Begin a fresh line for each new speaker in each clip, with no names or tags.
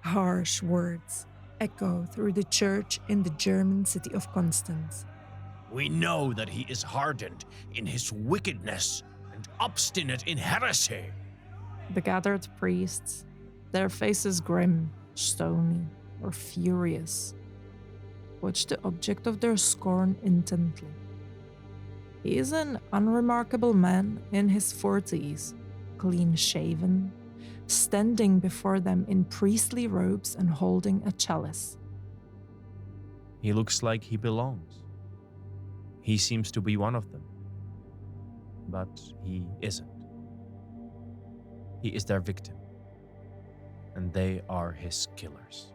Harsh words echo through the church in the German city of Constance.
We know that he is hardened in his wickedness and obstinate in heresy.
The gathered priests, their faces grim, stony, or furious, watch the object of their scorn intently. He is an unremarkable man in his 40s, clean-shaven, standing before them in priestly robes and holding a chalice.
He looks like he belongs. He seems to be one of them. But he isn't. He is their victim. And they are his killers.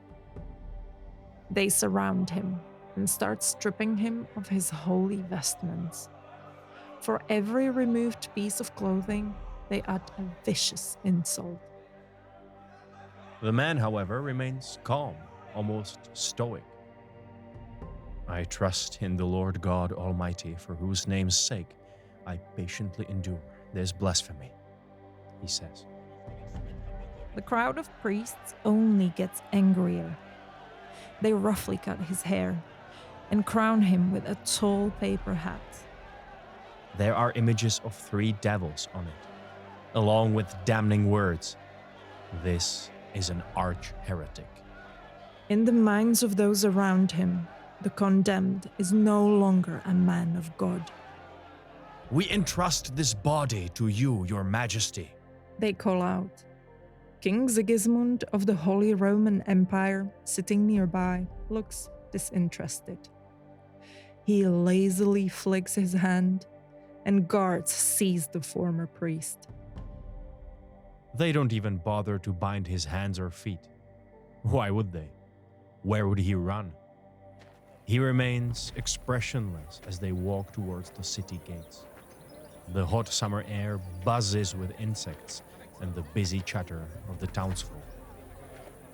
They surround him and start stripping him of his holy vestments. For every removed piece of clothing, they add a vicious insult.
The man, however, remains calm, almost stoic. I trust in the Lord God Almighty, for whose name's sake I patiently endure this blasphemy, he says.
The crowd of priests only gets angrier. They roughly cut his hair and crown him with a tall paper hat.
There are images of 3 devils on it, along with damning words. This is an arch-heretic.
In the minds of those around him, the condemned is no longer a man of God.
We entrust this body to you, your majesty,
they call out. King Sigismund of the Holy Roman Empire, sitting nearby, looks disinterested. He lazily flicks his hand, and guards seize the former priest.
They don't even bother to bind his hands or feet. Why would they? Where would he run? He remains expressionless as they walk towards the city gates. The hot summer air buzzes with insects and the busy chatter of the townsfolk.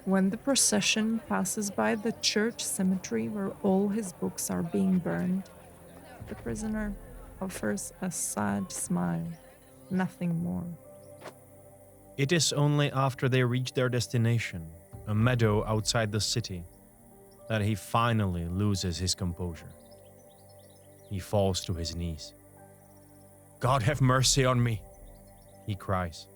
When the procession passes by the church cemetery where all his books are being burned, the prisoner offers a sad smile, nothing more.
It is only after they reach their destination, a meadow outside the city, that he finally loses his composure. He falls to his knees. God have mercy on me, he cries.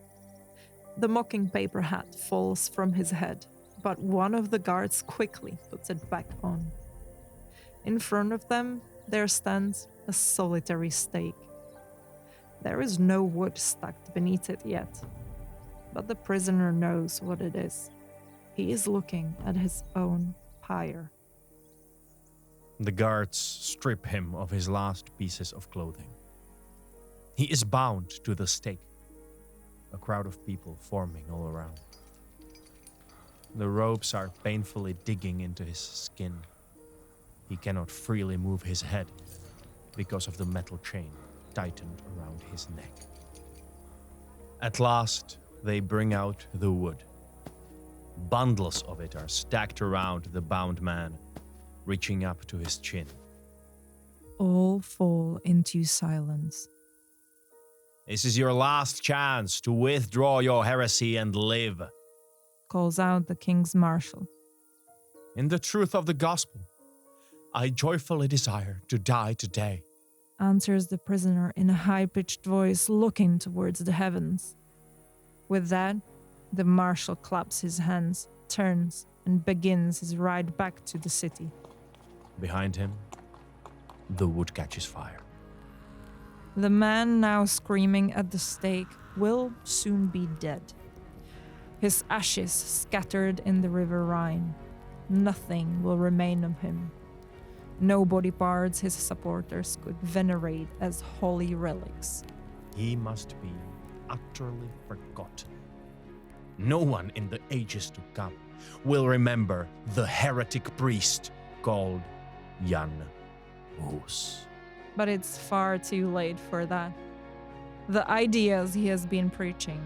The mocking paper hat falls from his head, but one of the guards quickly puts it back on. In front of them, there stands a solitary stake. There is no wood stacked beneath it yet, but the prisoner knows what it is. He is looking at his own pyre.
The guards strip him of his last pieces of clothing. He is bound to the stake, a crowd of people forming all around. The ropes are painfully digging into his skin. He cannot freely move his head because of the metal chain tightened around his neck. At last, they bring out the wood. Bundles of it are stacked around the bound man, reaching up to his chin.
All fall into silence.
This is your last chance to withdraw your heresy and live,
calls out the king's marshal.
In the truth of the gospel, I joyfully desire to die today,
answers the prisoner in a high-pitched voice, looking towards the heavens. With that, the marshal claps his hands, turns, and begins his ride back to the city.
Behind him, the wood catches fire.
The man now screaming at the stake will soon be dead. His ashes scattered in the river Rhine. Nothing will remain of him. No body parts his supporters could venerate as holy relics.
He must be utterly forgotten. No one in the ages to come will remember the heretic priest called Jan Hus.
But it's far too late for that. The ideas he has been preaching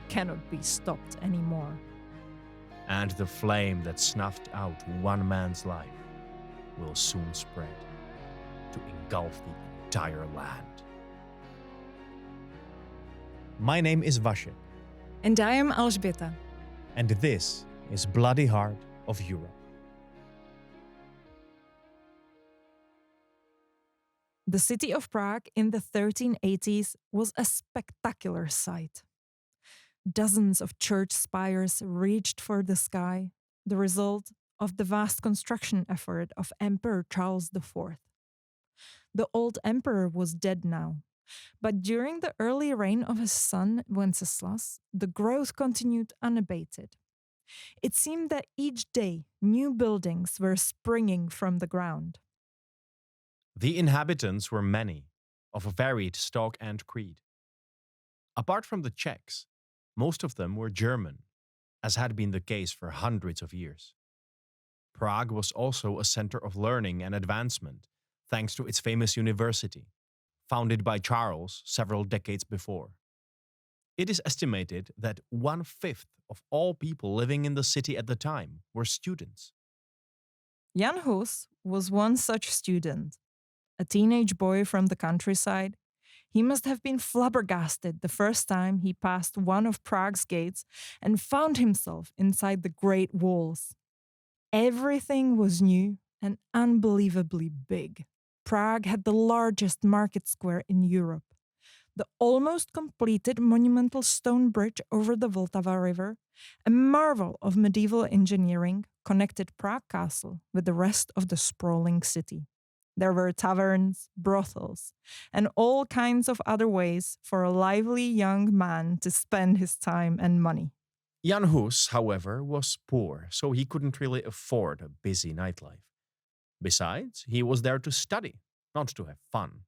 cannot be stopped anymore.
And the flame that snuffed out one man's life will soon spread to engulf the entire land. My name is Vašek.
And I am Alžběta.
And this is bloody heart of Europe.
The city of Prague in the 1380s was a spectacular sight. Dozens of church spires reached for the sky, the result of the vast construction effort of Emperor Charles IV. The old emperor was dead now, but during the early reign of his son Wenceslaus, the growth continued unabated. It seemed that each day new buildings were springing from the ground.
The inhabitants were many, of a varied stock and creed. Apart from the Czechs, most of them were German, as had been the case for hundreds of years. Prague was also a center of learning and advancement, thanks to its famous university, founded by Charles several decades before. It is estimated that 1/5 of all people living in the city at the time were students.
Jan Hus was one such student. A teenage boy from the countryside, he must have been flabbergasted the first time he passed one of Prague's gates and found himself inside the great walls. Everything was new and unbelievably big. Prague had the largest market square in Europe. The almost completed monumental stone bridge over the Vltava River, a marvel of medieval engineering, connected Prague Castle with the rest of the sprawling city. There were taverns, brothels, and all kinds of other ways for a lively young man to spend his time and money.
Jan Hus, however, was poor, so he couldn't really afford a busy nightlife. Besides, he was there to study, not to have fun.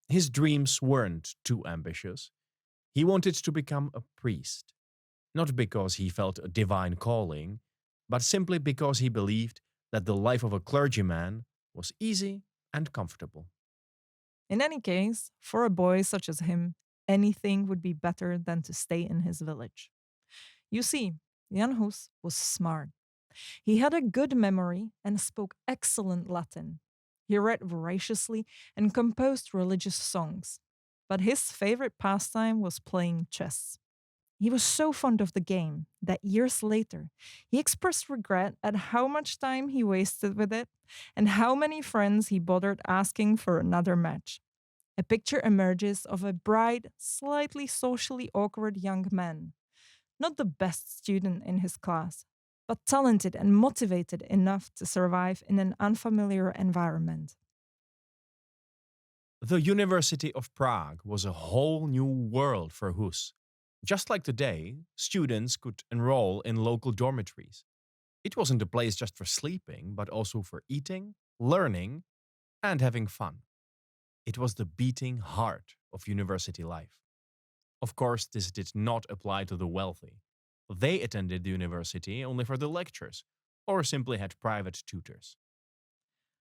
His dreams weren't too ambitious. He wanted to become a priest, not because he felt a divine calling, but simply because he believed that the life of a clergyman was easy and comfortable.
In any case, for a boy such as him, anything would be better than to stay in his village. You see, Jan Hus was smart. He had a good memory and spoke excellent Latin. He read voraciously and composed religious songs. But his favorite pastime was playing chess. He was so fond of the game that years later, he expressed regret at how much time he wasted with it and how many friends he bothered asking for another match. A picture emerges of a bright, slightly socially awkward young man, not the best student in his class, but talented and motivated enough to survive in an unfamiliar environment.
The University of Prague was a whole new world for Hus. Just like today, students could enroll in local dormitories. It wasn't a place just for sleeping, but also for eating, learning, and having fun. It was the beating heart of university life. Of course, this did not apply to the wealthy. They attended the university only for the lectures, or simply had private tutors.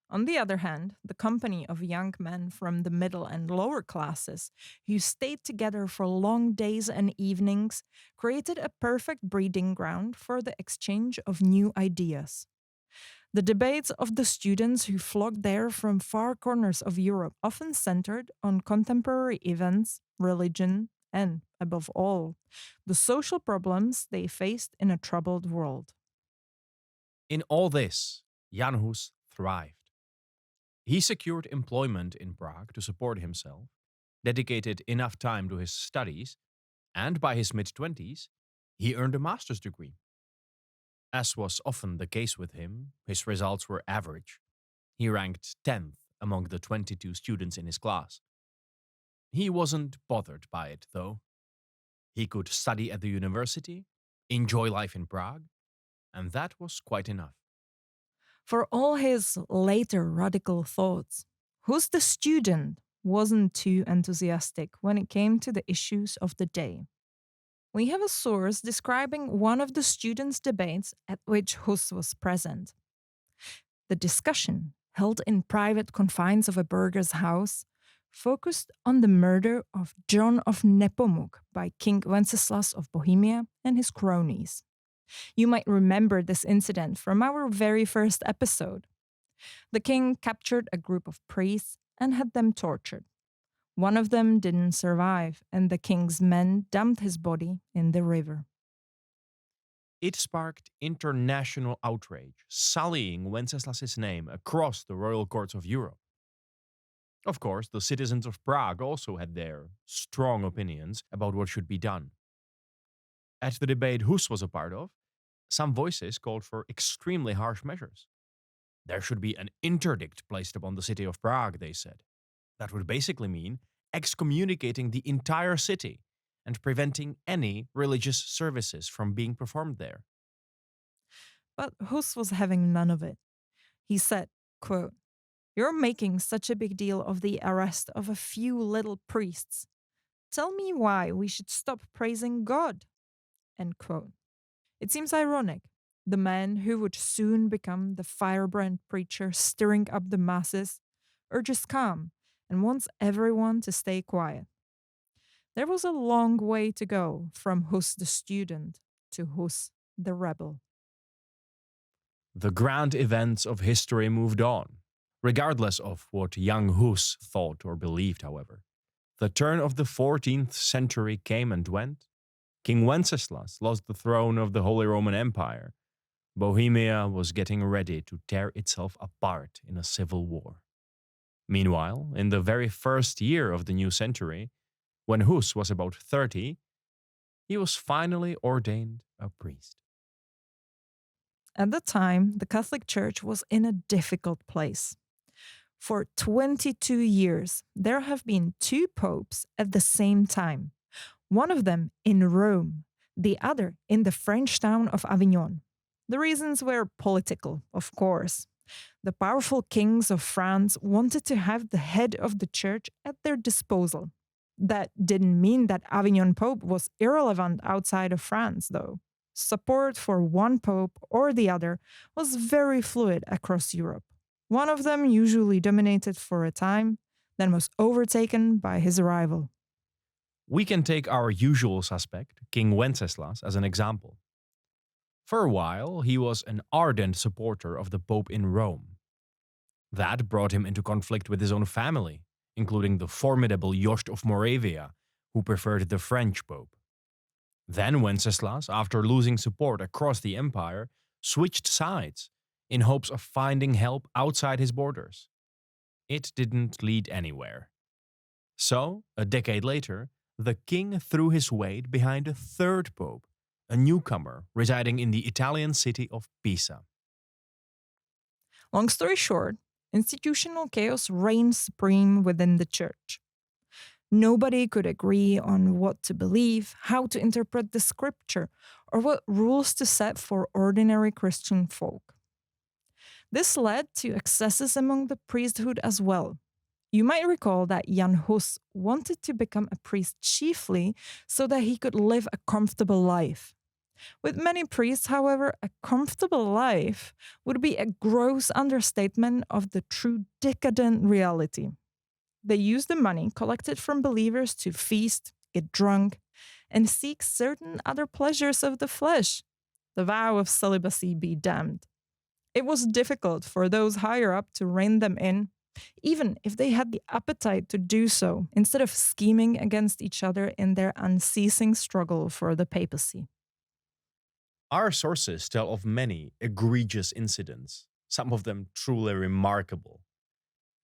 On the other hand, the company of young men from the middle and lower classes who stayed together for long days and evenings created a perfect breeding ground for the exchange of new ideas. The debates of the students who flocked there from far corners of Europe often centered on contemporary events, religion, and, above all, the social problems they faced in a troubled world.
In all this, Jan Hus thrived. He secured employment in Prague to support himself, dedicated enough time to his studies, and by his mid-20s, he earned a master's degree. As was often the case with him, his results were average. He ranked 10th among the 22 students in his class. He wasn't bothered by it, though. He could study at the university, enjoy life in Prague, and that was quite enough.
For all his later radical thoughts, Hus the student wasn't too enthusiastic when it came to the issues of the day. We have a source describing one of the students' debates at which Hus was present. The discussion, held in private confines of a burgher's house, focused on the murder of John of Nepomuk by King Wenceslaus of Bohemia and his cronies. You might remember this incident from our very first episode. The king captured a group of priests and had them tortured. One of them didn't survive, and the king's men dumped his body in the river.
It sparked international outrage, sullying Wenceslaus's name across the royal courts of Europe. Of course, the citizens of Prague also had their strong opinions about what should be done. At the debate Hus was a part of, some voices called for extremely harsh measures. There should be an interdict placed upon the city of Prague, they said. That would basically mean excommunicating the entire city and preventing any religious services from being performed there.
But Hus was having none of it. He said, quote, "You're making such a big deal of the arrest of a few little priests. Tell me why we should stop praising God." End quote. It seems ironic. The man who would soon become the firebrand preacher stirring up the masses urges calm and wants everyone to stay quiet. There was a long way to go from Hus the student to Hus the rebel.
The grand events of history moved on, regardless of what young Hus thought or believed, however. The turn of the 14th century came and went. King Wenceslaus lost the throne of the Holy Roman Empire. Bohemia was getting ready to tear itself apart in a civil war. Meanwhile, in the very first year of the new century, when Hus was about 30, he was finally ordained a priest.
At the time, the Catholic Church was in a difficult place. For 22 years, there have been two popes at the same time, one of them in Rome, the other in the French town of Avignon. The reasons were political, of course. The powerful kings of France wanted to have the head of the church at their disposal. That didn't mean that Avignon Pope was irrelevant outside of France, though. Support for one pope or the other was very fluid across Europe. One of them usually dominated for a time, then was overtaken by his rival.
We can take our usual suspect, King Wenceslaus, as an example. For a while, he was an ardent supporter of the Pope in Rome. That brought him into conflict with his own family, including the formidable Jost of Moravia, who preferred the French Pope. Then Wenceslaus, after losing support across the empire, switched sides in hopes of finding help outside his borders. It didn't lead anywhere. So, a decade later, the king threw his weight behind a third pope, a newcomer residing in the Italian city of Pisa.
Long story short, institutional chaos reigned supreme within the church. Nobody could agree on what to believe, how to interpret the scripture, or what rules to set for ordinary Christian folk. This led to excesses among the priesthood as well. You might recall that Jan Hus wanted to become a priest chiefly so that he could live a comfortable life. With many priests, however, a comfortable life would be a gross understatement of the true decadent reality. They used the money collected from believers to feast, get drunk, and seek certain other pleasures of the flesh. The vow of celibacy be damned. It was difficult for those higher up to rein them in, even if they had the appetite to do so, instead of scheming against each other in their unceasing struggle for the papacy.
Our sources tell of many egregious incidents, some of them truly remarkable.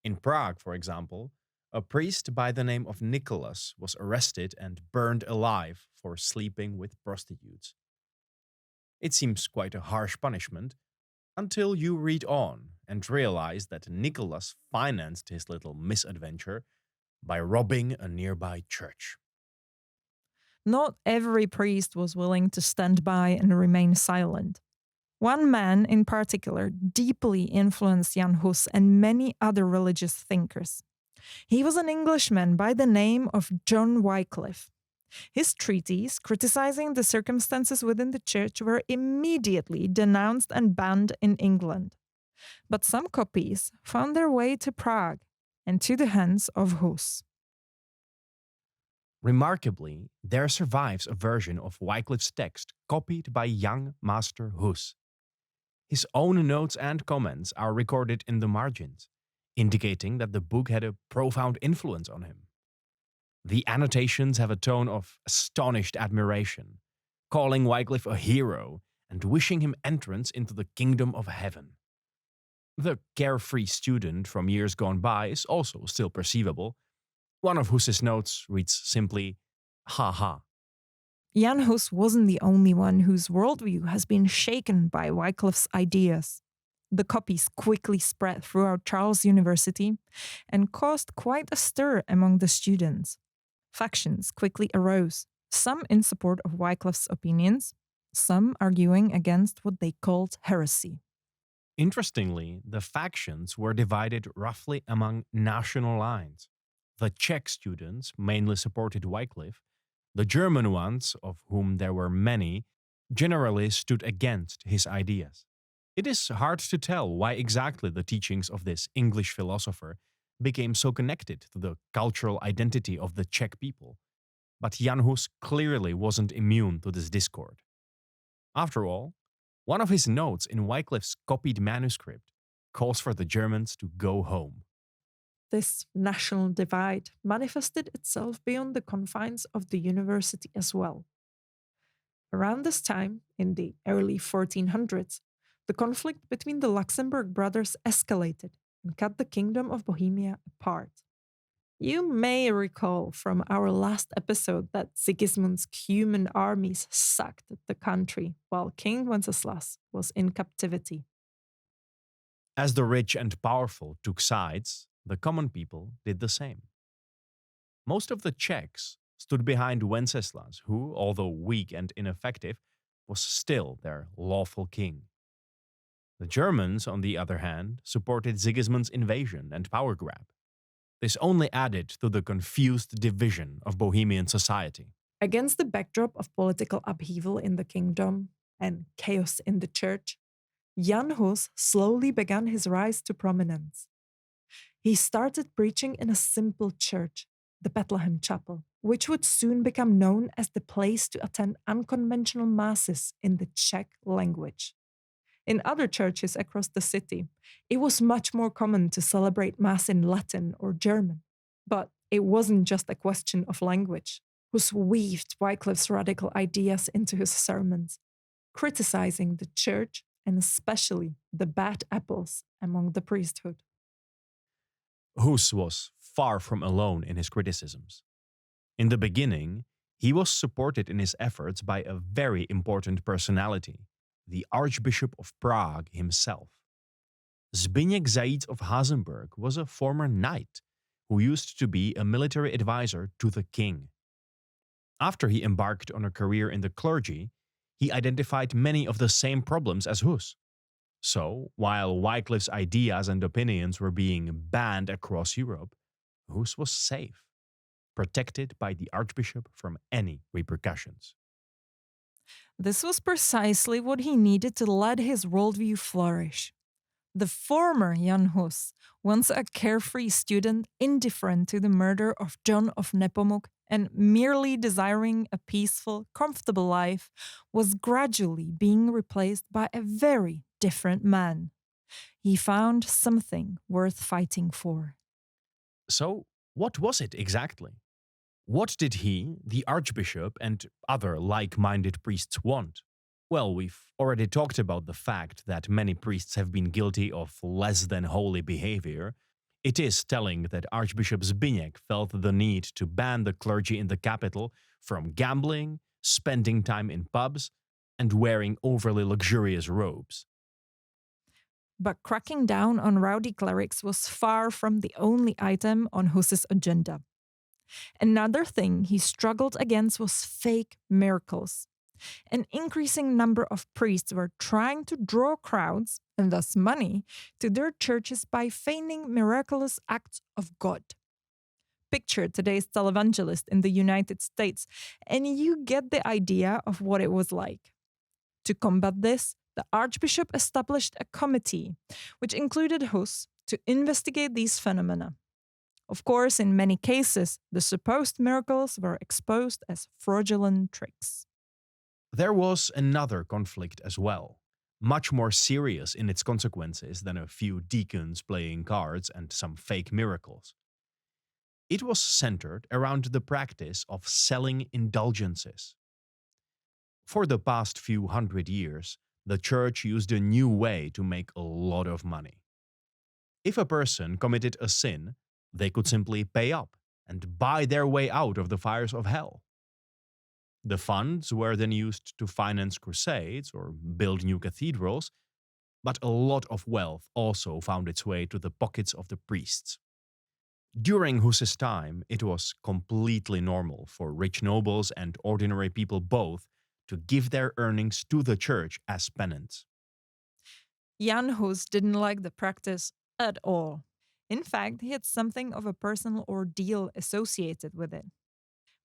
In Prague, for example, a priest by the name of Nicholas was arrested and burned alive for sleeping with prostitutes. It seems quite a harsh punishment until you read on and realize that Nicholas financed his little misadventure by robbing a nearby church.
Not every priest was willing to stand by and remain silent. One man in particular deeply influenced Jan Hus and many other religious thinkers. He was an Englishman by the name of John Wycliffe. His treatise criticizing the circumstances within the church were immediately denounced and banned in England. But some copies found their way to Prague and to the hands of Hus.
Remarkably, there survives a version of Wycliffe's text copied by young Master Hus. His own notes and comments are recorded in the margins, indicating that the book had a profound influence on him. The annotations have a tone of astonished admiration, calling Wycliffe a hero and wishing him entrance into the kingdom of heaven. The carefree student from years gone by is also still perceivable. One of Hus's notes reads simply, "Ha ha."
Jan Hus wasn't the only one whose worldview has been shaken by Wycliffe's ideas. The copies quickly spread throughout Charles University and caused quite a stir among the students. Factions quickly arose, some in support of Wycliffe's opinions, some arguing against what they called heresy.
Interestingly, the factions were divided roughly among national lines. The Czech students mainly supported Wycliffe. The German ones, of whom there were many, generally stood against his ideas. It is hard to tell why exactly the teachings of this English philosopher became so connected to the cultural identity of the Czech people, but Jan Hus clearly wasn't immune to this discord. After all, one of his notes in Wycliffe's copied manuscript calls for the Germans to go home.
This national divide manifested itself beyond the confines of the university as well. Around this time, in the early 1400s, the conflict between the Luxembourg brothers escalated and cut the Kingdom of Bohemia apart. You may recall from our last episode that Sigismund's Cuman armies sacked the country while King Wenceslaus was in captivity.
As the rich and powerful took sides, the common people did the same. Most of the Czechs stood behind Wenceslaus, who, although weak and ineffective, was still their lawful king. The Germans, on the other hand, supported Sigismund's invasion and power grab. This only added to the confused division of Bohemian society.
Against the backdrop of political upheaval in the kingdom and chaos in the church, Jan Hus slowly began his rise to prominence. He started preaching in a simple church, the Bethlehem Chapel, which would soon become known as the place to attend unconventional masses in the Czech language. In other churches across the city, it was much more common to celebrate Mass in Latin or German. But it wasn't just a question of language. Hus weaved Wycliffe's radical ideas into his sermons, criticizing the church and especially the bad apples among the priesthood.
Hus was far from alone in his criticisms. In the beginning, he was supported in his efforts by a very important personality, the Archbishop of Prague himself. Zbigněk Zajíc of Hasenberg was a former knight who used to be a military advisor to the king. After he embarked on a career in the clergy, he identified many of the same problems as Hus. So, while Wycliffe's ideas and opinions were being banned across Europe, Hus was safe, protected by the Archbishop from any repercussions.
This was precisely what he needed to let his worldview flourish. The former Jan Hus, once a carefree student indifferent to the murder of John of Nepomuk and merely desiring a peaceful, comfortable life, was gradually being replaced by a very different man. He found something worth fighting for.
So, what was it exactly? What did he, the Archbishop, and other like-minded priests want? Well, we've already talked about the fact that many priests have been guilty of less than holy behavior. It is telling that Archbishop Zbigněk felt the need to ban the clergy in the capital from gambling, spending time in pubs, and wearing overly luxurious robes.
But cracking down on rowdy clerics was far from the only item on Hus's agenda. Another thing he struggled against was fake miracles. An increasing number of priests were trying to draw crowds, and thus money, to their churches by feigning miraculous acts of God. Picture today's televangelist in the United States, and you get the idea of what it was like. To combat this, the Archbishop established a committee, which included Hus, to investigate these phenomena. Of course, in many cases, the supposed miracles were exposed as fraudulent tricks.
There was another conflict as well, much more serious in its consequences than a few deacons playing cards and some fake miracles. It was centered around the practice of selling indulgences. For the past few hundred years, the church used a new way to make a lot of money. If a person committed a sin, they could simply pay up and buy their way out of the fires of hell. The funds were then used to finance crusades or build new cathedrals, but a lot of wealth also found its way to the pockets of the priests. During Hus's time, it was completely normal for rich nobles and ordinary people both to give their earnings to the church as penance.
Jan Hus didn't like the practice at all. In fact, he had something of a personal ordeal associated with it.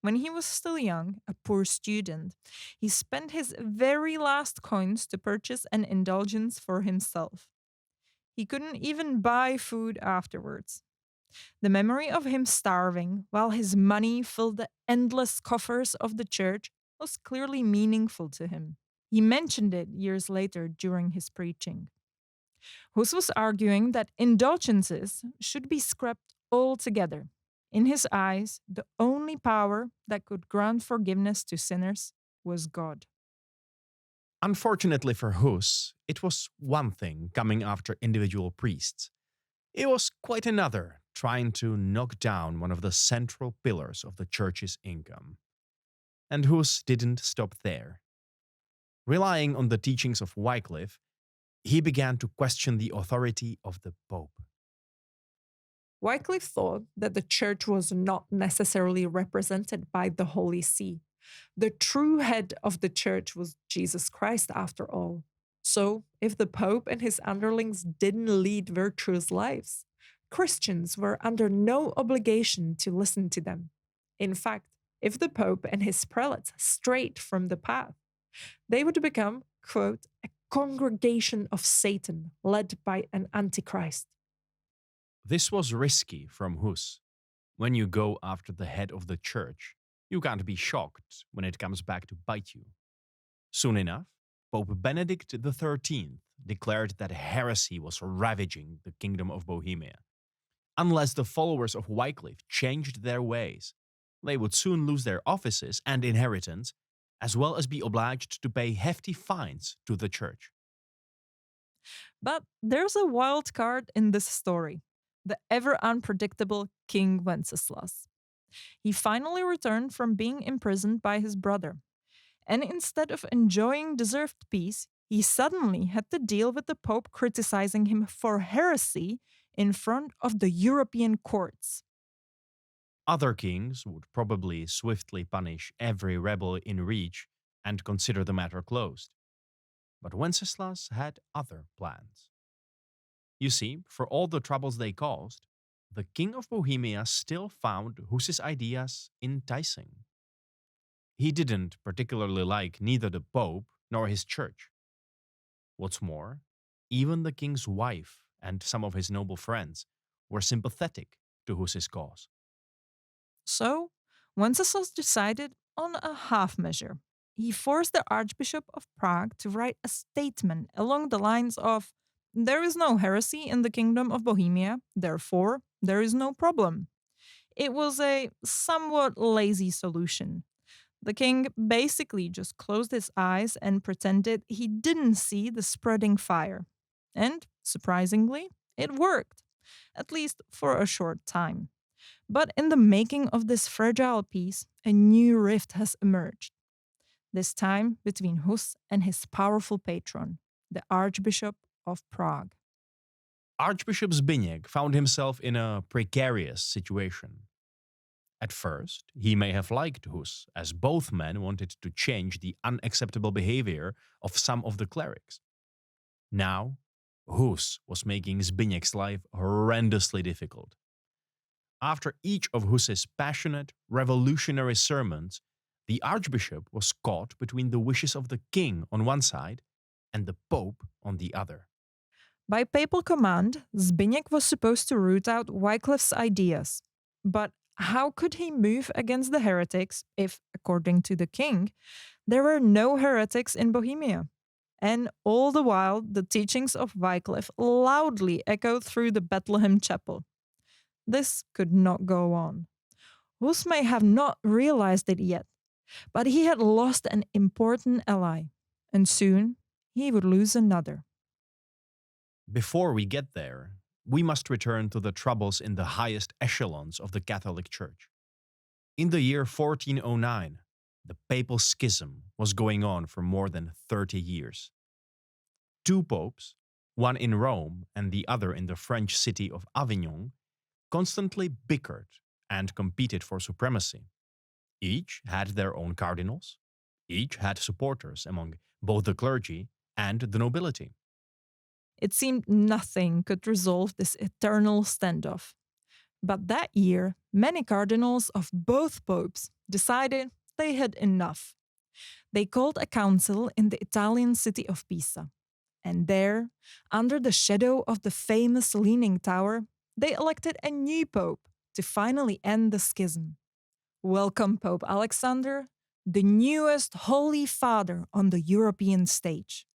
When he was still young, a poor student, he spent his very last coins to purchase an indulgence for himself. He couldn't even buy food afterwards. The memory of him starving while his money filled the endless coffers of the church was clearly meaningful to him. He mentioned it years later during his preaching. Hus was arguing that indulgences should be scrapped altogether. In his eyes, the only power that could grant forgiveness to sinners was God.
Unfortunately for Hus, it was one thing coming after individual priests. It was quite another trying to knock down one of the central pillars of the church's income. And Hus didn't stop there. Relying on the teachings of Wycliffe, he began to question the authority of the Pope.
Wycliffe thought that the church was not necessarily represented by the Holy See. The true head of the church was Jesus Christ, after all. So, if the Pope and his underlings didn't lead virtuous lives, Christians were under no obligation to listen to them. In fact, if the Pope and his prelates strayed from the path, they would become, quote, a congregation of Satan led by an antichrist.
This was risky from Hus. When you go after the head of the church, you can't be shocked when it comes back to bite you. Soon enough, Pope Benedict XIII declared that heresy was ravaging the Kingdom of Bohemia. Unless the followers of Wycliffe changed their ways, they would soon lose their offices and inheritance, as well as be obliged to pay hefty fines to the church.
But there's a wild card in this story: the ever unpredictable King Wenceslaus. He finally returned from being imprisoned by his brother. And instead of enjoying deserved peace, he suddenly had to deal with the Pope criticizing him for heresy in front of the European courts.
Other kings would probably swiftly punish every rebel in reach and consider the matter closed. But Wenceslaus had other plans. You see, for all the troubles they caused, the King of Bohemia still found Hus's ideas enticing. He didn't particularly like neither the Pope nor his church. What's more, even the king's wife and some of his noble friends were sympathetic to Hus's cause.
So, Wenceslaus decided on a half measure. He forced the Archbishop of Prague to write a statement along the lines of, "There is no heresy in the Kingdom of Bohemia, therefore, there is no problem." It was a somewhat lazy solution. The king basically just closed his eyes and pretended he didn't see the spreading fire. And, surprisingly, it worked, at least for a short time. But in the making of this fragile peace, a new rift has emerged. This time between Hus and his powerful patron, the Archbishop of Prague.
Archbishop Zbigniew found himself in a precarious situation. At first, he may have liked Hus, as both men wanted to change the unacceptable behavior of some of the clerics. Now, Hus was making Zbigniew's life horrendously difficult. After each of Hus's passionate, revolutionary sermons, the archbishop was caught between the wishes of the king on one side and the pope on the other.
By papal command, Zbigniew was supposed to root out Wycliffe's ideas. But how could he move against the heretics if, according to the king, there were no heretics in Bohemia? And all the while, the teachings of Wycliffe loudly echoed through the Bethlehem Chapel. This could not go on. Hus may have not realized it yet, But he had lost an important ally, and soon he would lose another.
Before we get there, we must return to the troubles in the highest echelons of the Catholic Church. In the year 1409, the Papal Schism was going on for more than 30 years. Two popes, one in Rome and the other in the French city of Avignon, constantly bickered and competed for supremacy. Each had their own cardinals. Each had supporters among both the clergy and the nobility.
It seemed nothing could resolve this eternal standoff. But that year, many cardinals of both popes decided they had enough. They called a council in the Italian city of Pisa. And there, under the shadow of the famous Leaning Tower, they elected a new pope to finally end the schism. Welcome, Pope Alexander, the newest Holy Father on the European stage.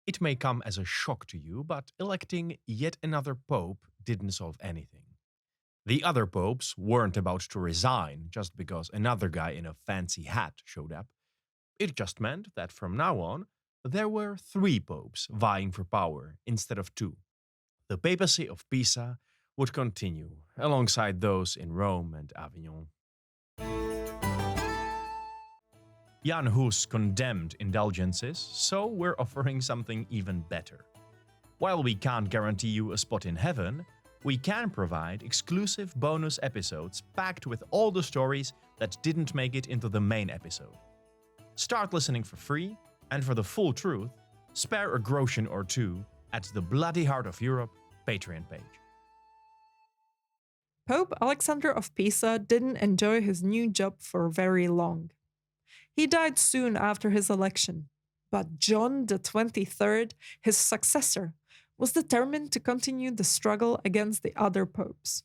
It may come as a shock to you, but electing yet another pope didn't solve anything. The other popes weren't about to resign just because another guy in a fancy hat showed up. It just meant that from now on, there were 3 popes vying for power instead of 2. The papacy of Pisa would continue alongside those in Rome and Avignon. Jan Hus condemned indulgences, so we're offering something even better. While we can't guarantee you a spot in heaven, we can provide exclusive bonus episodes packed with all the stories that didn't make it into the main episode. Start listening for free, and for the full truth, spare a groschen or two at the Bloody Heart of Europe Patreon page.
Pope Alexander of Pisa didn't enjoy his new job for very long. He died soon after his election, but John the 23rd, his successor, was determined to continue the struggle against the other popes.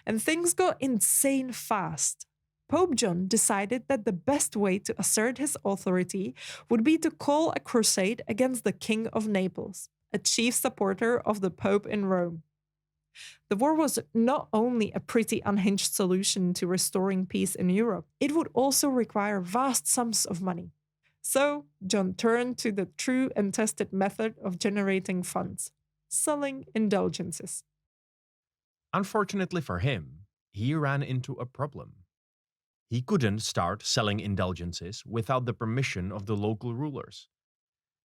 And things got insane fast. Pope John decided that the best way to assert his authority would be to call a crusade against the King of Naples, a chief supporter of the Pope in Rome. The war was not only a pretty unhinged solution to restoring peace in Europe, it would also require vast sums of money. So, John turned to the true and tested method of generating funds: selling indulgences.
Unfortunately for him, he ran into a problem. He couldn't start selling indulgences without the permission of the local rulers.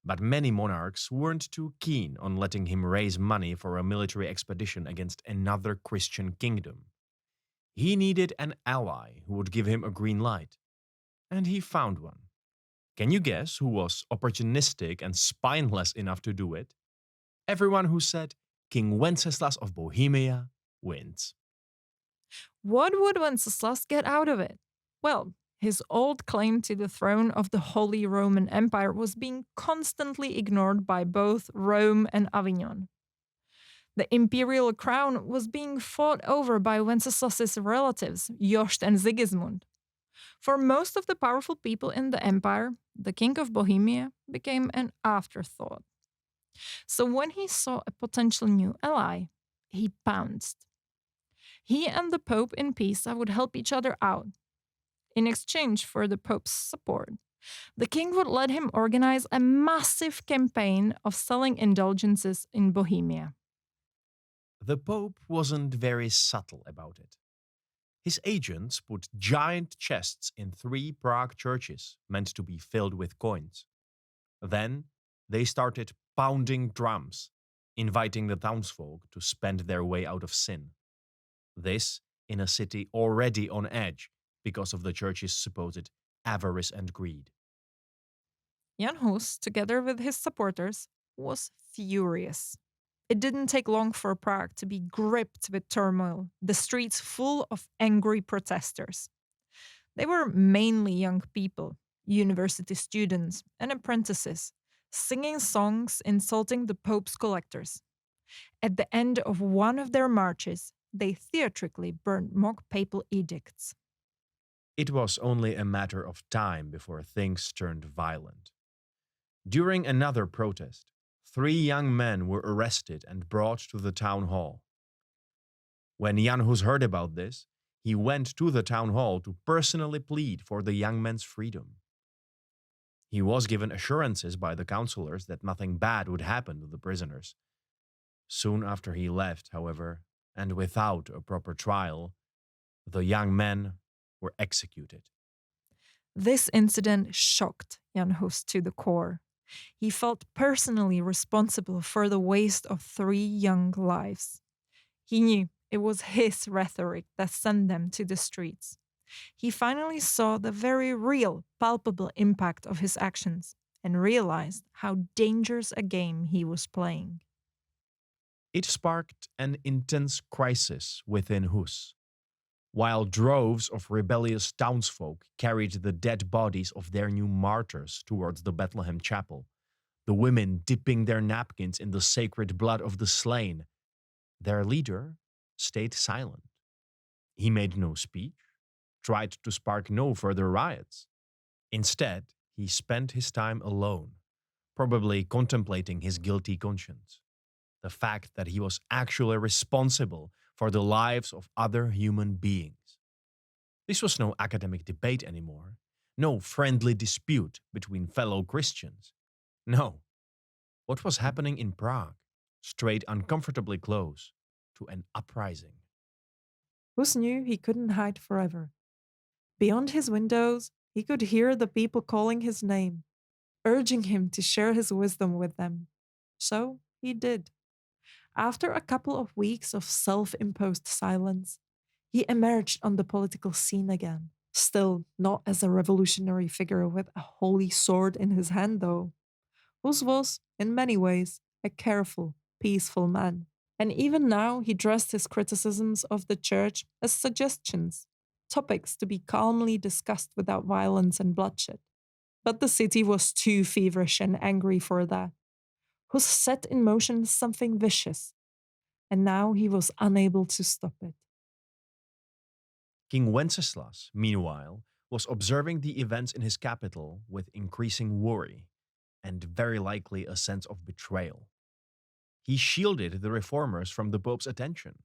But many monarchs weren't too keen on letting him raise money for a military expedition against another Christian kingdom. He needed an ally who would give him a green light. And he found one. Can you guess who was opportunistic and spineless enough to do it? Everyone who said King Wenceslaus of Bohemia wins.
What would Wenceslaus get out of it? Well, his old claim to the throne of the Holy Roman Empire was being constantly ignored by both Rome and Avignon. The imperial crown was being fought over by Wenceslaus's relatives, Jost and Sigismund. For most of the powerful people in the empire, the King of Bohemia became an afterthought. So when he saw a potential new ally, he pounced. He and the Pope in Pisa would help each other out. In exchange for the Pope's support, the king would let him organize a massive campaign of selling indulgences in Bohemia.
The Pope wasn't very subtle about it. His agents put giant chests in 3 Prague churches meant to be filled with coins. Then they started pounding drums, inviting the townsfolk to spend their way out of sin. This in a city already on edge because of the church's supposed avarice and greed.
Jan Hus, together with his supporters, was furious. It didn't take long for Prague to be gripped with turmoil, the streets full of angry protesters. They were mainly young people, university students, and apprentices, singing songs insulting the Pope's collectors. At the end of one of their marches, they theatrically burned mock papal edicts.
It was only a matter of time before things turned violent. During another protest, 3 young men were arrested and brought to the town hall. When Jan Hus heard about this, he went to the town hall to personally plead for the young man's freedom. He was given assurances by the councillors that nothing bad would happen to the prisoners. Soon after he left, however, and without a proper trial, the young men were executed.
This incident shocked Jan Hus to the core. He felt personally responsible for the waste of 3 young lives. He knew it was his rhetoric that sent them to the streets. He finally saw the very real, palpable impact of his actions and realized how dangerous a game he was playing.
It sparked an intense crisis within Hus. While droves of rebellious townsfolk carried the dead bodies of their new martyrs towards the Bethlehem Chapel, the women dipping their napkins in the sacred blood of the slain, their leader stayed silent. He made no speech, tried to spark no further riots. Instead, he spent his time alone, probably contemplating his guilty conscience, the fact that he was actually responsible for the lives of other human beings. This was no academic debate anymore, no friendly dispute between fellow Christians. No, what was happening in Prague strayed uncomfortably close to an uprising.
Hus knew he couldn't hide forever. Beyond his windows, he could hear the people calling his name, urging him to share his wisdom with them. So he did. After a couple of weeks of self-imposed silence, he emerged on the political scene again, still not as a revolutionary figure with a holy sword in his hand, though. Hus was, in many ways, a careful, peaceful man. And even now he dressed his criticisms of the church as suggestions, topics to be calmly discussed without violence and bloodshed. But the city was too feverish and angry for that. Hus set in motion something vicious, and now he was unable to stop it.
King Wenceslaus, meanwhile, was observing the events in his capital with increasing worry and very likely a sense of betrayal. He shielded the reformers from the Pope's attention.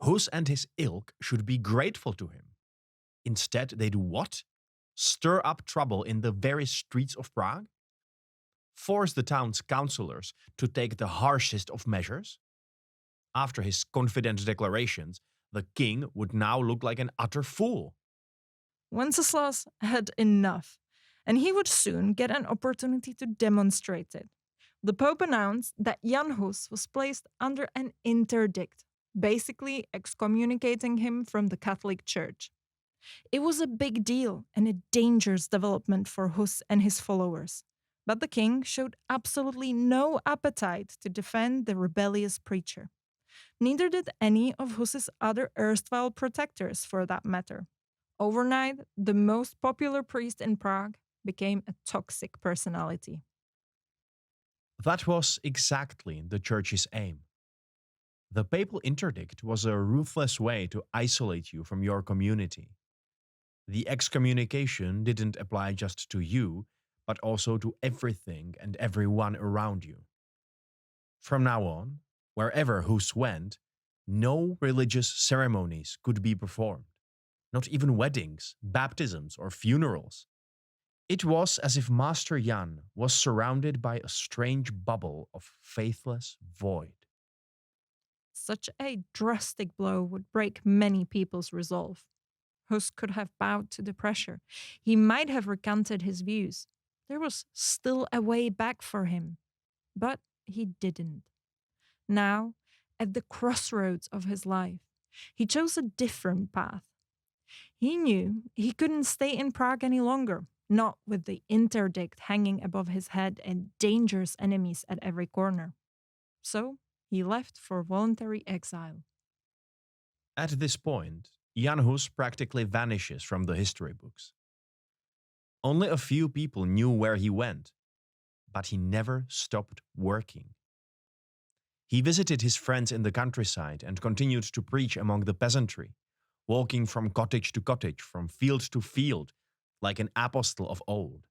Hus and his ilk should be grateful to him. Instead, they do what? Stir up trouble in the very streets of Prague? Force the town's councillors to take the harshest of measures? After his confident declarations, the king would now look like an utter fool.
Wenceslaus had enough, and he would soon get an opportunity to demonstrate it. The Pope announced that Jan Hus was placed under an interdict, basically excommunicating him from the Catholic Church. It was a big deal and a dangerous development for Hus and his followers, but the king showed absolutely no appetite to defend the rebellious preacher. Neither did any of Hus's other erstwhile protectors, for that matter. Overnight, the most popular priest in Prague became a toxic personality.
That was exactly the church's aim. The papal interdict was a ruthless way to isolate you from your community. The excommunication didn't apply just to you, but also to everything and everyone around you. From now on, wherever Hus went, no religious ceremonies could be performed, not even weddings, baptisms, or funerals. It was as if Master Jan was surrounded by a strange bubble of faithless void.
Such a drastic blow would break many people's resolve. Hus could have bowed to the pressure. He might have recanted his views. There was still a way back for him. But he didn't. Now, at the crossroads of his life, he chose a different path. He knew he couldn't stay in Prague any longer, not with the interdict hanging above his head and dangerous enemies at every corner. So he left for voluntary exile.
At this point, Jan Hus practically vanishes from the history books. Only a few people knew where he went, but he never stopped working. He visited his friends in the countryside and continued to preach among the peasantry, walking from cottage to cottage, from field to field, like an apostle of old.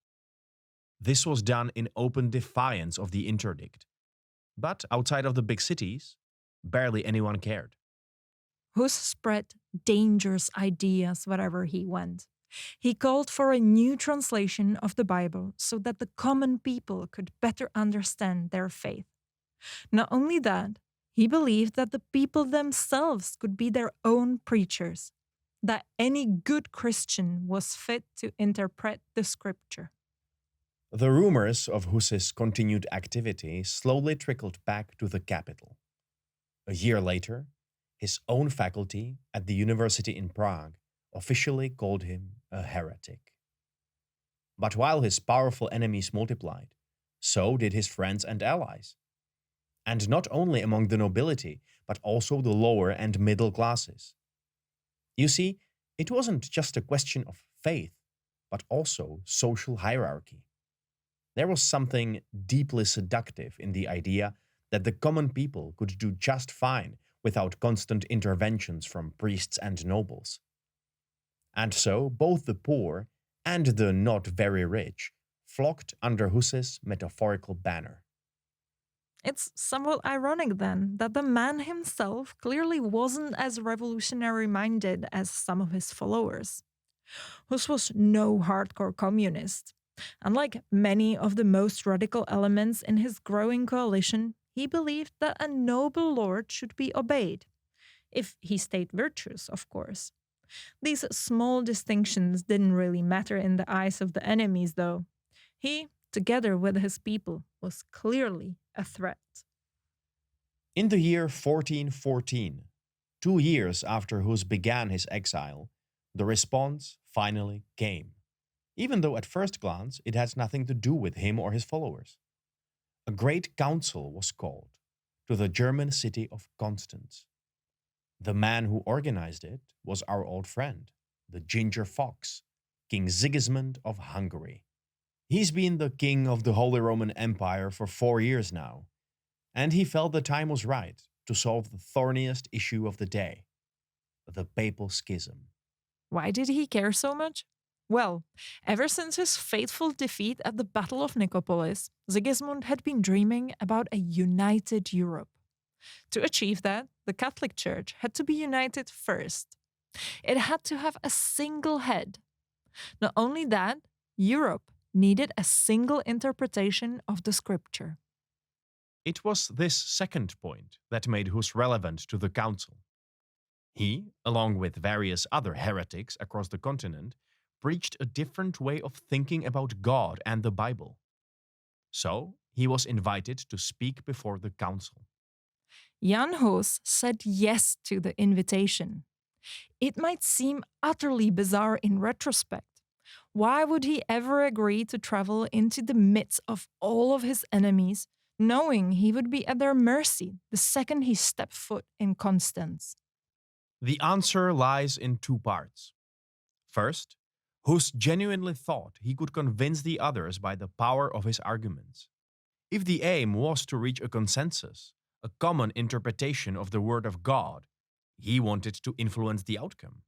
This was done in open defiance of the interdict, but outside of the big cities, barely anyone cared.
Hus spread dangerous ideas wherever he went. He called for a new translation of the Bible so that the common people could better understand their faith. Not only that, he believed that the people themselves could be their own preachers, that any good Christian was fit to interpret the scripture.
The rumors of Hus's continued activity slowly trickled back to the capital. A year later, his own faculty at the university in Prague officially called him a heretic. But while his powerful enemies multiplied, so did his friends and allies. And not only among the nobility, but also the lower and middle classes. You see, it wasn't just a question of faith, but also social hierarchy. There was something deeply seductive in the idea that the common people could do just fine without constant interventions from priests and nobles. And so both the poor and the not very rich flocked under Hus's metaphorical banner.
It's somewhat ironic then that the man himself clearly wasn't as revolutionary minded as some of his followers. Hus was no hardcore communist. Unlike many of the most radical elements in his growing coalition, he believed that a noble lord should be obeyed, if he stayed virtuous, of course. These small distinctions didn't really matter in the eyes of the enemies, though. He, together with his people, was clearly a threat.
In the year 1414, 2 years after Hus began his exile, the response finally came, even though at first glance it had nothing to do with him or his followers. A great council was called to the German city of Constance. The man who organized it was our old friend, the ginger fox, King Sigismund of Hungary. He's been the king of the Holy Roman Empire for 4 years now, and he felt the time was right to solve the thorniest issue of the day, the Papal Schism.
Why did he care so much? Well, ever since his fateful defeat at the Battle of Nicopolis, Sigismund had been dreaming about a united Europe. To achieve that, the Catholic Church had to be united first. It had to have a single head. Not only that, Europe needed a single interpretation of the scripture.
It was this second point that made Hus relevant to the council. He, along with various other heretics across the continent, preached a different way of thinking about God and the Bible. So, he was invited to speak before the council.
Jan Hus said yes to the invitation. It might seem utterly bizarre in retrospect. Why would he ever agree to travel into the midst of all of his enemies, knowing he would be at their mercy the second he stepped foot in Constance?
The answer lies in 2 parts. First, Hus genuinely thought he could convince the others by the power of his arguments. If the aim was to reach a consensus, a common interpretation of the Word of God, he wanted to influence the outcome.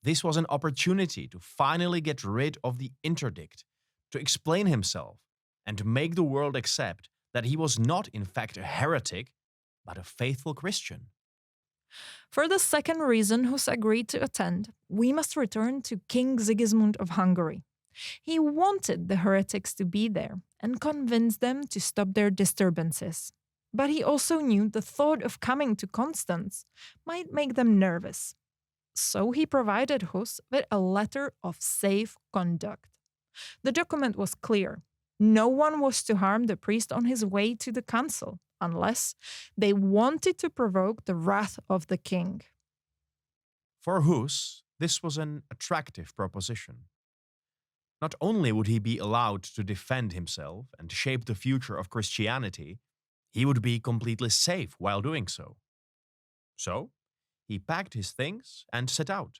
This was an opportunity to finally get rid of the interdict, to explain himself, and make the world accept that he was not in fact a heretic, but a faithful Christian.
For the second reason Hus agreed to attend, we must return to King Sigismund of Hungary. He wanted the heretics to be there and convince them to stop their disturbances. But he also knew the thought of coming to Constance might make them nervous. So he provided Hus with a letter of safe conduct. The document was clear. No one was to harm the priest on his way to the council, unless they wanted to provoke the wrath of the king.
For Hus, this was an attractive proposition. Not only would he be allowed to defend himself and shape the future of Christianity, he would be completely safe while doing so. So, he packed his things and set out,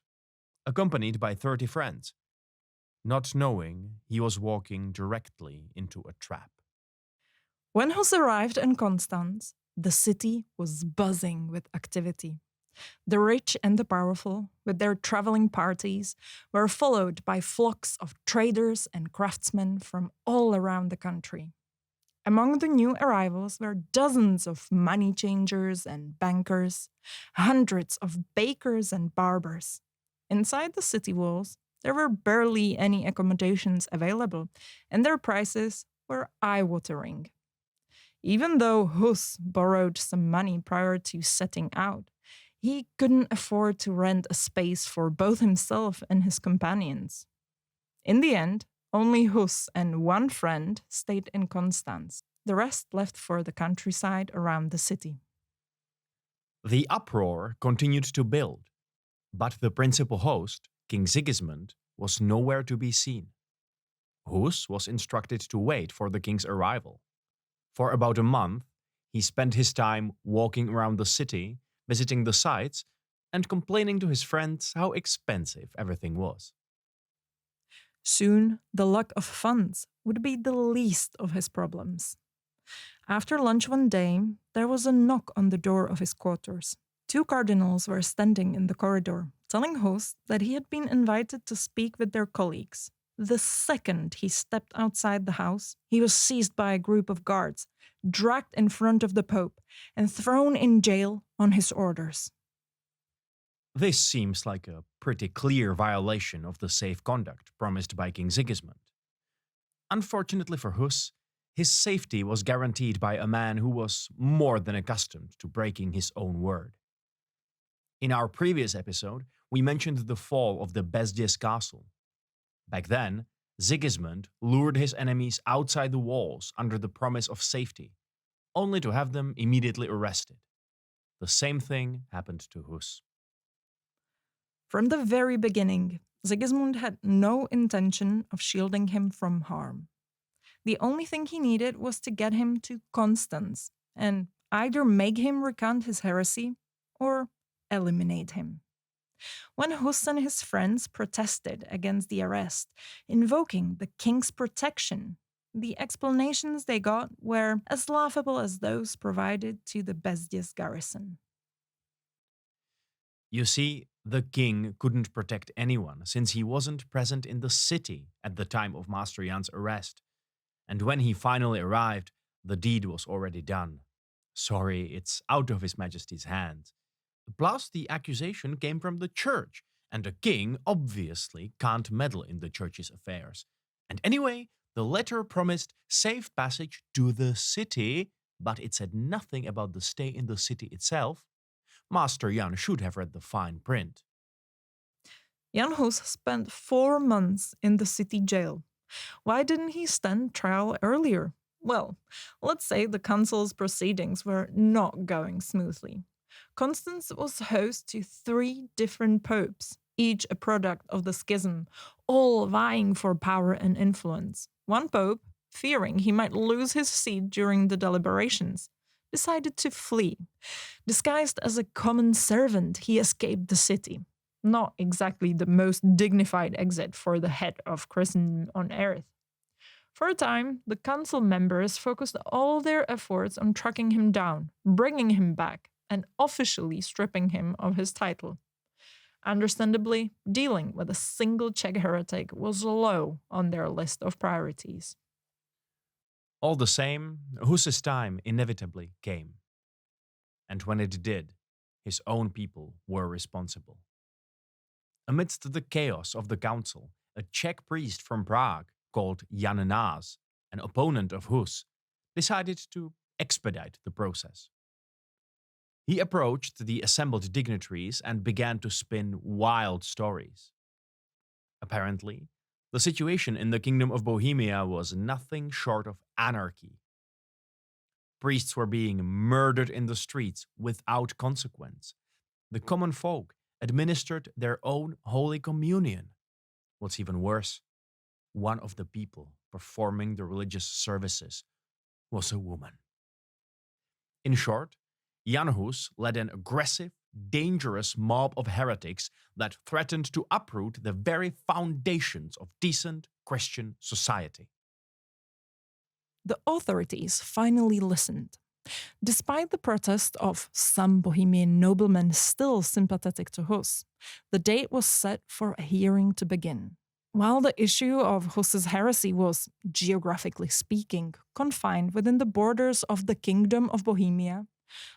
accompanied by 30 friends, not knowing he was walking directly into a trap.
When Hus arrived in Constance, the city was buzzing with activity. The rich and the powerful, with their traveling parties, were followed by flocks of traders and craftsmen from all around the country.
Among the new arrivals were dozens of money changers and bankers, hundreds of bakers and barbers. Inside the city walls, there were barely any accommodations available, and their prices were eye-watering. Even though Hus borrowed some money prior to setting out, he couldn't afford to rent a space for both himself and his companions. In the end, only Hus and one friend stayed in Constance. The rest left for the countryside around the city.
The uproar continued to build, but the principal host, King Sigismund, was nowhere to be seen. Hus was instructed to wait for the king's arrival. For about a month, he spent his time walking around the city, visiting the sights, and complaining to his friends how expensive everything was.
Soon, the lack of funds would be the least of his problems. After lunch one day, there was a knock on the door of his quarters. Two cardinals were standing in the corridor, telling Hus that he had been invited to speak with their colleagues. The second he stepped outside the house, he was seized by a group of guards, dragged in front of the Pope, and thrown in jail on his orders.
This seems like a pretty clear violation of the safe conduct promised by King Sigismund. Unfortunately for Hus, his safety was guaranteed by a man who was more than accustomed to breaking his own word. In our previous episode, we mentioned the fall of the Bezděz castle. Back then, Sigismund lured his enemies outside the walls under the promise of safety, only to have them immediately arrested. The same thing happened to Hus.
From the very beginning, Sigismund had no intention of shielding him from harm. The only thing he needed was to get him to Constance and either make him recant his heresy or eliminate him. When Hus and his friends protested against the arrest, invoking the king's protection, the explanations they got were as laughable as those provided to the Bezděz garrison.
You see, the king couldn't protect anyone since he wasn't present in the city at the time of Master Jan's arrest. And when he finally arrived, the deed was already done. Sorry, it's out of His Majesty's hands. Plus, the accusation came from the church, and the king obviously can't meddle in the church's affairs. And anyway, the letter promised safe passage to the city, but it said nothing about the stay in the city itself. Master Jan should have read the fine print.
Jan Hus spent 4 months in the city jail. Why didn't he stand trial earlier? Well, let's say the council's proceedings were not going smoothly. Constance was host to 3 different popes, each a product of the schism, all vying for power and influence. One pope, fearing he might lose his seat during the deliberations, decided to flee. Disguised as a common servant, he escaped the city. Not exactly the most dignified exit for the head of Christendom on earth. For a time, the council members focused all their efforts on tracking him down, bringing him back, and officially stripping him of his title. Understandably, dealing with a single Czech heretic was low on their list of priorities.
All the same, Hus's time inevitably came. And when it did, his own people were responsible. Amidst the chaos of the council, a Czech priest from Prague called Jan Hus, an opponent of Hus, decided to expedite the process. He approached the assembled dignitaries and began to spin wild stories. Apparently, the situation in the Kingdom of Bohemia was nothing short of anarchy. Priests were being murdered in the streets without consequence. The common folk administered their own Holy Communion. What's even worse, one of the people performing the religious services was a woman. In short, Jan Hus led an aggressive, dangerous mob of heretics that threatened to uproot the very foundations of decent Christian society.
The authorities finally listened. Despite the protest of some Bohemian noblemen still sympathetic to Hus, the date was set for a hearing to begin. While the issue of Hus's heresy was, geographically speaking, confined within the borders of the Kingdom of Bohemia,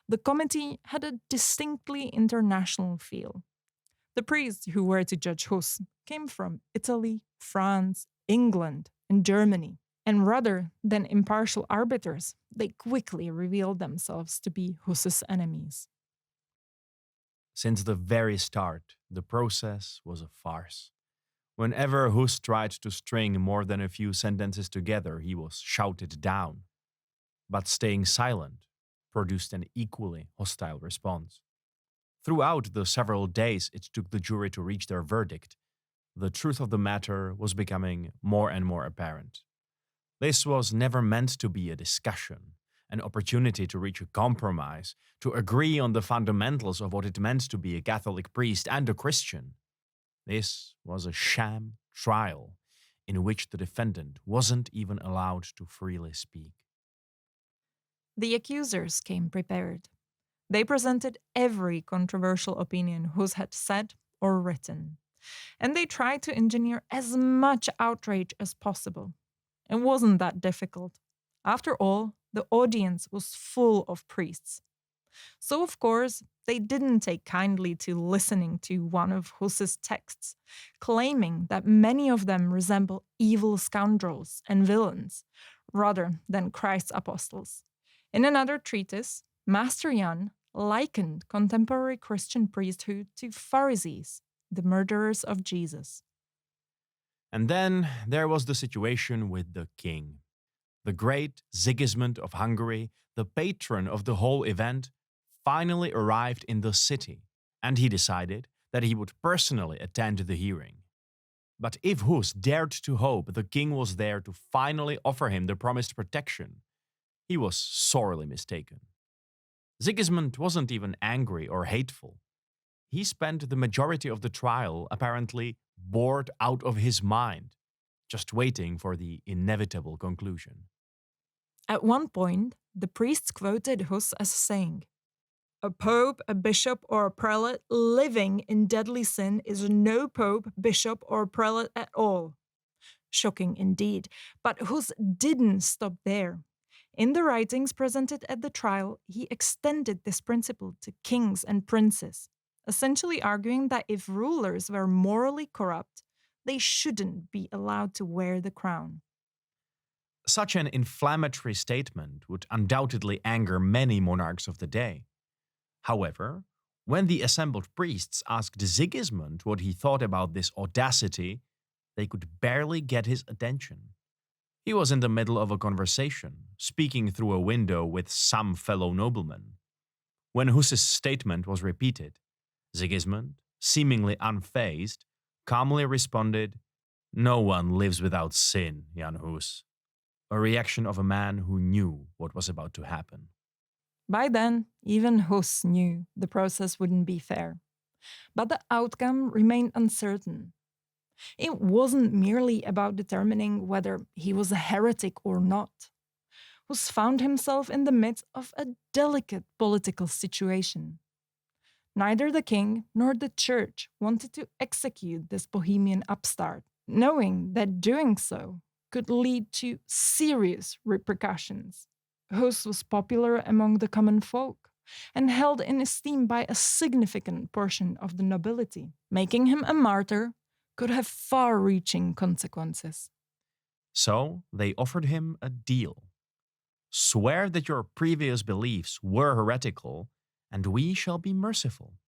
the committee had a distinctly international feel. The priests who were to judge Hus came from Italy, France, England, and Germany, and rather than impartial arbiters, they quickly revealed themselves to be Hus's enemies.
Since the very start, the process was a farce. Whenever Hus tried to string more than a few sentences together, he was shouted down. But staying silent produced an equally hostile response. Throughout the several days it took the jury to reach their verdict, the truth of the matter was becoming more and more apparent. This was never meant to be a discussion, an opportunity to reach a compromise, to agree on the fundamentals of what it meant to be a Catholic priest and a Christian. This was a sham trial in which the defendant wasn't even allowed to freely speak.
The accusers came prepared. They presented every controversial opinion Hus had said or written, and they tried to engineer as much outrage as possible. It wasn't that difficult. After all, the audience was full of priests. So, of course, they didn't take kindly to listening to one of Hus's texts, claiming that many of them resemble evil scoundrels and villains, rather than Christ's apostles. In another treatise, Master Jan likened contemporary Christian priesthood to Pharisees, the murderers of Jesus.
And then there was the situation with the king. The great Sigismund of Hungary, the patron of the whole event, finally arrived in the city, and he decided that he would personally attend the hearing. But if Hus dared to hope the king was there to finally offer him the promised protection, he was sorely mistaken. Sigismund wasn't even angry or hateful. He spent the majority of the trial apparently bored out of his mind, just waiting for the inevitable conclusion.
At one point, the priests quoted Hus as saying, "A pope, a bishop, or a prelate living in deadly sin is no pope, bishop, or prelate at all." Shocking indeed, but Hus didn't stop there. In the writings presented at the trial, he extended this principle to kings and princes, essentially arguing that if rulers were morally corrupt, they shouldn't be allowed to wear the crown.
Such an inflammatory statement would undoubtedly anger many monarchs of the day. However, when the assembled priests asked Sigismund what he thought about this audacity, they could barely get his attention. He was in the middle of a conversation, speaking through a window with some fellow nobleman. When Hus's statement was repeated, Sigismund, seemingly unfazed, calmly responded, "No one lives without sin, Jan Hus," a reaction of a man who knew what was about to happen.
By then, even Hus knew the process wouldn't be fair. But the outcome remained uncertain. It wasn't merely about determining whether he was a heretic or not. Hus found himself in the midst of a delicate political situation. Neither the king nor the church wanted to execute this Bohemian upstart, knowing that doing so could lead to serious repercussions. Hus was popular among the common folk and held in esteem by a significant portion of the nobility. Making him a martyr could have far-reaching consequences.
So they offered him a deal. Swear that your previous beliefs were heretical, and we shall be merciful.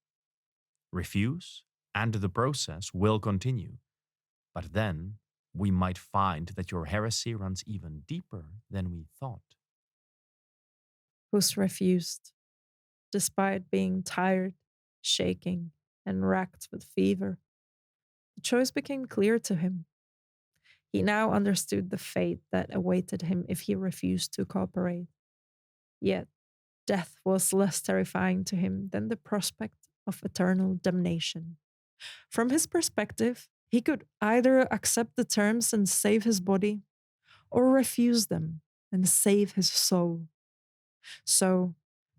Refuse, and the process will continue. But then we might find that your heresy runs even deeper than we thought.
Hus refused, despite being tired, shaking, and racked with fever. The choice became clear to him. He now understood the fate that awaited him if he refused to cooperate. Yet, death was less terrifying to him than the prospect of eternal damnation. From his perspective, he could either accept the terms and save his body, or refuse them and save his soul. So,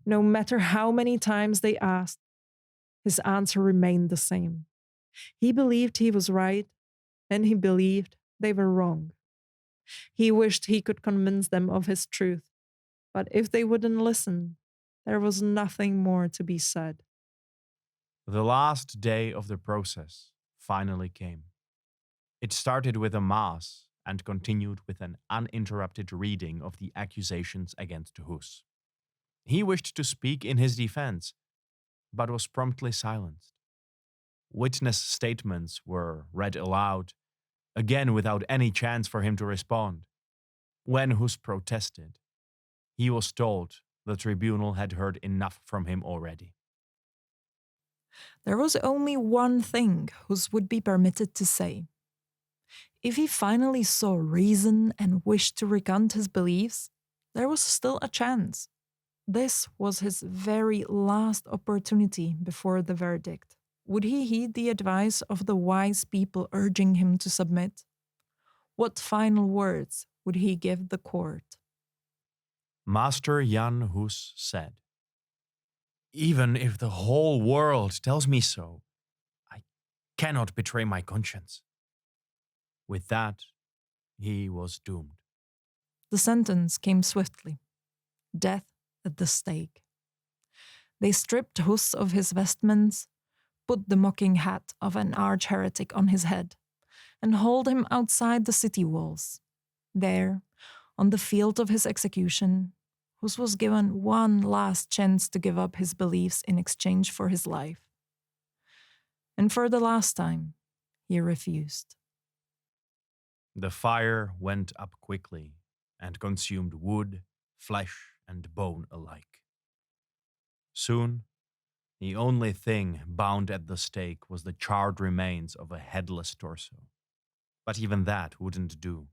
no matter how many times they asked, his answer remained the same. He believed he was right, and he believed they were wrong. He wished he could convince them of his truth, but if they wouldn't listen, there was nothing more to be said.
The last day of the process finally came. It started with a mass and continued with an uninterrupted reading of the accusations against Hus. He wished to speak in his defense, but was promptly silenced. Witness statements were read aloud, again without any chance for him to respond. When Hus protested, he was told the tribunal had heard enough from him already.
There was only one thing Hus would be permitted to say. If he finally saw reason and wished to recant his beliefs, there was still a chance. This was his very last opportunity before the verdict. Would he heed the advice of the wise people urging him to submit? What final words would he give the court?
Master Jan Hus said, "Even if the whole world tells me so, I cannot betray my conscience." With that, he was doomed.
The sentence came swiftly. Death at the stake. They stripped Hus of his vestments, put the mocking hat of an arch-heretic on his head, and hauled him outside the city walls. There, on the field of his execution, Hus was given one last chance to give up his beliefs in exchange for his life. And for the last time, he refused.
The fire went up quickly and consumed wood, flesh, and bone alike. Soon, the only thing bound at the stake was the charred remains of a headless torso. But even that wouldn't do.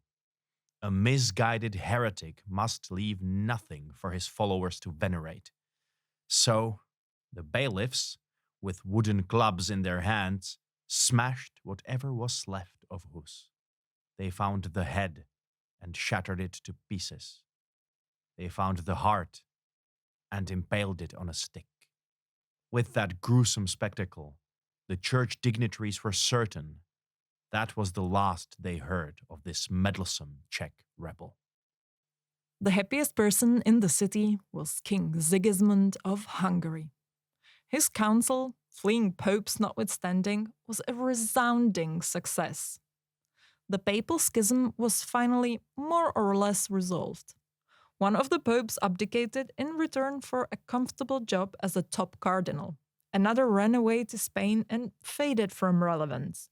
A misguided heretic must leave nothing for his followers to venerate. So, the bailiffs, with wooden clubs in their hands, smashed whatever was left of Hus. They found the head and shattered it to pieces. They found the heart and impaled it on a stick. With that gruesome spectacle, the church dignitaries were certain that was the last they heard of this meddlesome Czech rebel.
The happiest person in the city was King Sigismund of Hungary. His council, fleeing popes notwithstanding, was a resounding success. The papal schism was finally more or less resolved. One of the popes abdicated in return for a comfortable job as a top cardinal. Another ran away to Spain and faded from relevance.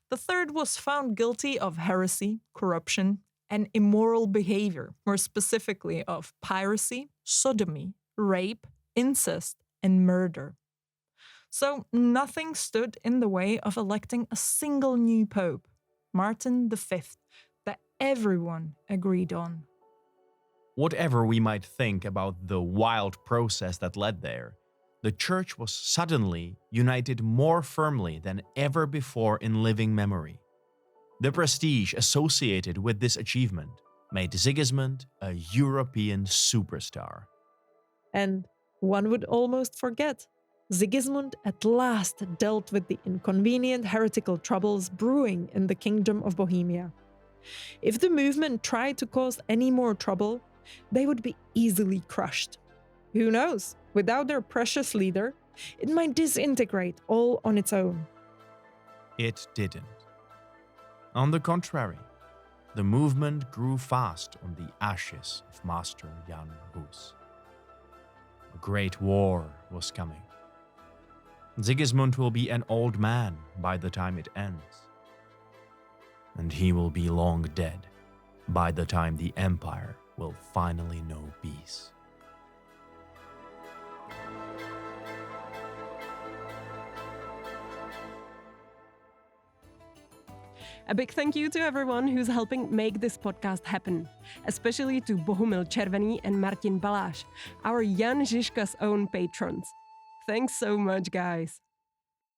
The third was found guilty of heresy, corruption, and immoral behavior, more specifically of piracy, sodomy, rape, incest, and murder. So nothing stood in the way of electing a single new pope, Martin V, that everyone agreed on.
Whatever we might think about the wild process that led there, the church was suddenly united more firmly than ever before in living memory. The prestige associated with this achievement made Sigismund a European superstar.
And one would almost forget, Sigismund at last dealt with the inconvenient heretical troubles brewing in the Kingdom of Bohemia. If the movement tried to cause any more trouble, they would be easily crushed. Who knows, without their precious leader, it might disintegrate all on its own.
It didn't. On the contrary, the movement grew fast on the ashes of Master Jan Hus. A great war was coming. Sigismund will be an old man by the time it ends. And he will be long dead by the time the empire will finally know peace.
A big thank you to everyone who's helping make this podcast happen, especially to Bohumil Červený and Martin Baláš, our Jan Žižka's own patrons. Thanks so much, guys.